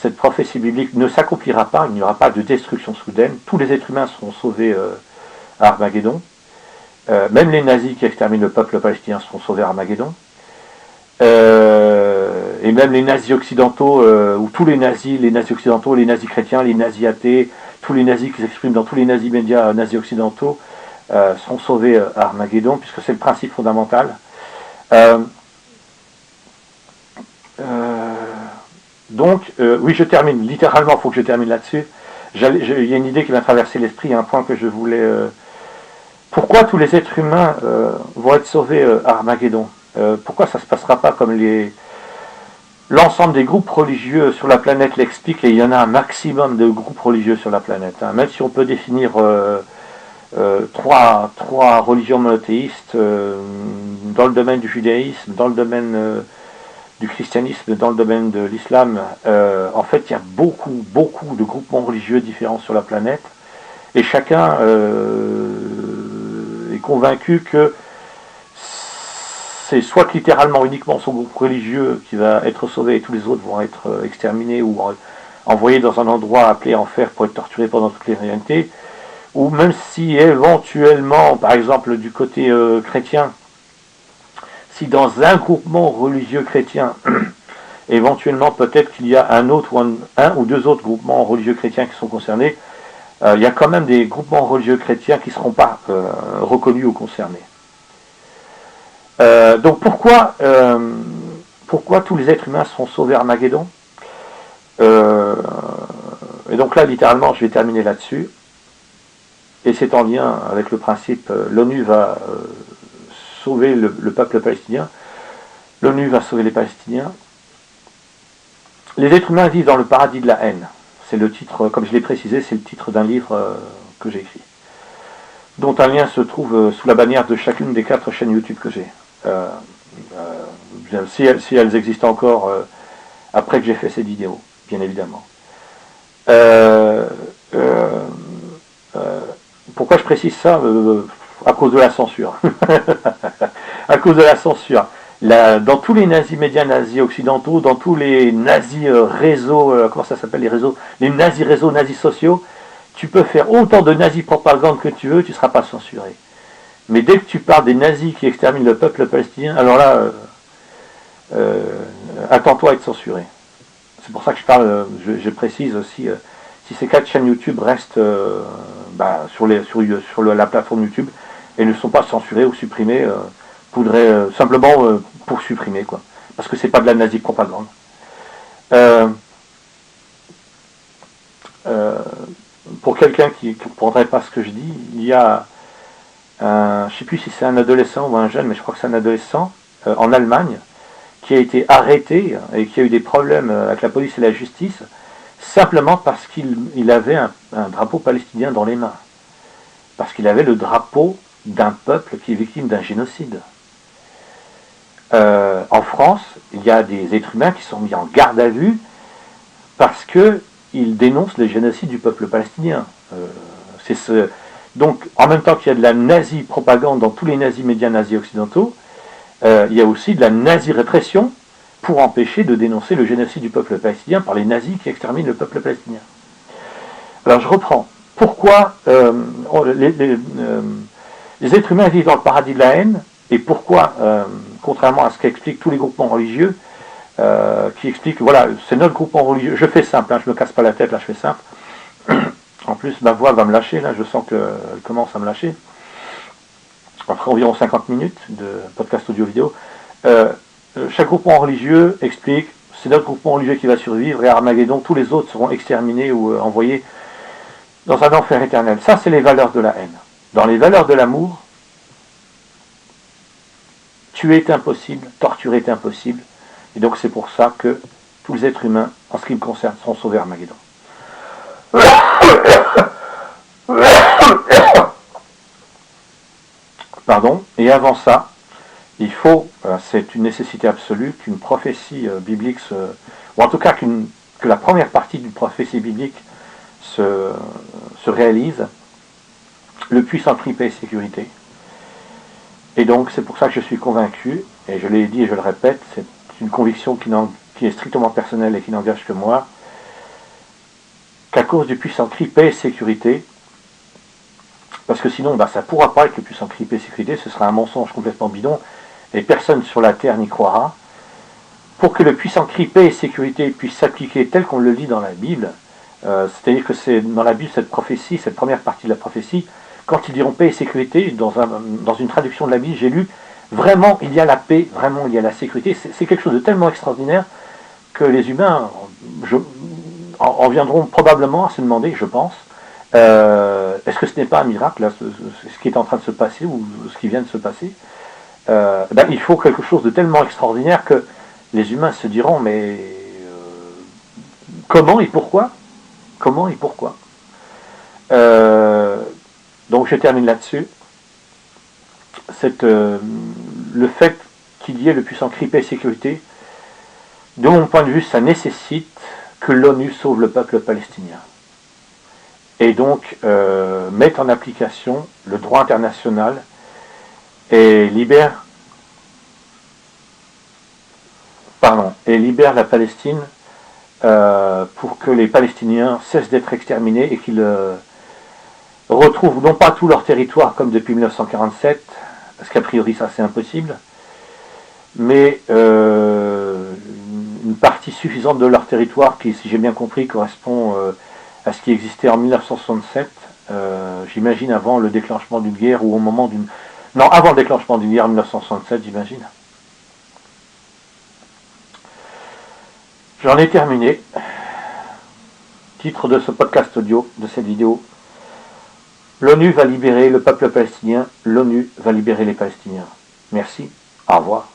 cette prophétie biblique ne s'accomplira pas, il n'y aura pas de destruction soudaine, tous les êtres humains seront sauvés à Armageddon, même les nazis qui exterminent le peuple palestinien seront sauvés à Armageddon, et même les nazis occidentaux, ou tous les nazis occidentaux, les nazis chrétiens, les nazis athées, tous les nazis qui s'expriment dans tous les nazis médias nazis occidentaux, seront sauvés à Armageddon, puisque c'est le principe fondamental. Donc, oui, je termine, littéralement, il faut que je termine là-dessus. Il y a une idée qui m'a traversé l'esprit, un point que je voulais... pourquoi tous les êtres humains vont être sauvés à Armageddon? Pourquoi ça ne se passera pas comme l'ensemble des groupes religieux sur la planète l'explique, et il y en a un maximum de groupes religieux sur la planète, hein. Même si on peut définir trois religions monothéistes dans le domaine du judaïsme, dans le domaine du christianisme, dans le domaine de l'islam, en fait il y a beaucoup de groupements religieux différents sur la planète, et chacun est convaincu que c'est soit littéralement uniquement son groupe religieux qui va être sauvé et tous les autres vont être exterminés ou envoyés dans un endroit appelé enfer pour être torturés pendant toute l'éternité, ou même si éventuellement, par exemple du côté chrétien, si dans un groupement religieux chrétien, éventuellement peut-être qu'il y a un ou deux autres groupements religieux chrétiens qui sont concernés, il y a quand même des groupements religieux chrétiens qui ne seront pas reconnus ou concernés. Donc pourquoi tous les êtres humains seront sauvés à Armageddon? Et donc là, littéralement, je vais terminer là-dessus. Et c'est en lien avec le principe, l'ONU va sauver le peuple palestinien, l'ONU va sauver les Palestiniens. Les êtres humains vivent dans le paradis de la haine. C'est le titre, comme je l'ai précisé, c'est le titre d'un livre que j'ai écrit, dont un lien se trouve sous la bannière de chacune des 4 chaînes YouTube que j'ai. Si elles existent encore après que j'ai fait ces vidéos, bien évidemment. Pourquoi je précise ça? À cause de la censure. À cause de la censure. Dans tous les nazis médias nazis occidentaux, dans tous les nazis réseaux, comment ça s'appelle les réseaux? Les nazis réseaux, nazis sociaux, tu peux faire autant de nazis propagande que tu veux, tu ne seras pas censuré. Mais dès que tu parles des nazis qui exterminent le peuple palestinien, alors là, attends-toi à être censuré. C'est pour ça que je parle, je précise aussi, si ces 4 chaînes YouTube restent sur la plateforme YouTube et ne sont pas censurées ou supprimées, faudrait simplement pour supprimer, quoi. Parce que c'est pas de la nazi propagande. Pour quelqu'un qui ne comprendrait pas ce que je dis, il y a je ne sais plus si c'est un adolescent ou un jeune, mais je crois que c'est un adolescent en Allemagne qui a été arrêté et qui a eu des problèmes avec la police et la justice simplement parce qu'il avait un drapeau palestinien dans les mains, parce qu'il avait le drapeau d'un peuple qui est victime d'un génocide. En France, il y a des êtres humains qui sont mis en garde à vue parce qu'ils dénoncent le génocide du peuple palestinien. Donc, en même temps qu'il y a de la nazi-propagande dans tous les nazis médias nazis occidentaux, il y a aussi de la nazi-répression pour empêcher de dénoncer le génocide du peuple palestinien par les nazis qui exterminent le peuple palestinien. Alors je reprends. Pourquoi les êtres humains vivent dans le paradis de la haine, et pourquoi, contrairement à ce qu'expliquent tous les groupements religieux, qui expliquent, voilà, c'est notre groupement religieux, je fais simple, hein, je me casse pas la tête, là je fais simple. En plus, ma voix va me lâcher, là je sens qu'elle commence à me lâcher. Après environ 50 minutes de podcast audio-vidéo, chaque groupement religieux explique, c'est notre groupement religieux qui va survivre, et à Armageddon, tous les autres seront exterminés ou envoyés dans un enfer éternel. Ça, c'est les valeurs de la haine. Dans les valeurs de l'amour, tuer est impossible, torturer est impossible, et donc c'est pour ça que tous les êtres humains, en ce qui me concerne, seront sauvés à Armageddon. Pardon, et avant ça, il faut, c'est une nécessité absolue, qu'une prophétie biblique, ou en tout cas que la première partie d'une prophétie biblique se réalise, le puissant cri paix et sécurité. Et donc c'est pour ça que je suis convaincu, et je l'ai dit et je le répète, c'est une conviction qui est strictement personnelle et qui n'engage que moi, qu'à cause du puissant cri paix et sécurité, parce que sinon ça ne pourra pas être le puissant cri paix et sécurité, ce sera un mensonge complètement bidon, et personne sur la terre n'y croira. Pour que le puissant cri paix et sécurité puisse s'appliquer tel qu'on le lit dans la Bible, c'est-à-dire que c'est dans la Bible, cette prophétie, cette première partie de la prophétie, quand ils diront paix et sécurité, dans une traduction de la Bible, j'ai lu, vraiment il y a la paix, vraiment il y a la sécurité, c'est quelque chose de tellement extraordinaire que les humains en viendront probablement à se demander, je pense, est-ce que ce n'est pas un miracle, là, ce qui est en train de se passer, ou ce qui vient de se passer. Il faut quelque chose de tellement extraordinaire que les humains se diront, mais comment et pourquoi? Comment et pourquoi? Donc je termine là-dessus. Le fait qu'il y ait le puissant cri paix et sécurité, de mon point de vue, ça nécessite que l'ONU sauve le peuple palestinien. Et donc mette en application le droit international et libère la Palestine pour que les Palestiniens cessent d'être exterminés et qu'ils retrouvent non pas tout leur territoire comme depuis 1947, parce qu'a priori ça c'est impossible, mais une partie suffisante de leur territoire qui, si j'ai bien compris, correspond à ce qui existait en 1967, j'imagine avant le déclenchement d'une guerre ou au moment d'une... Non, avant le déclenchement d'une guerre en 1967, j'imagine. J'en ai terminé. Titre de ce podcast audio, de cette vidéo. L'ONU va libérer le peuple palestinien, l'ONU va libérer les Palestiniens. Merci, au revoir.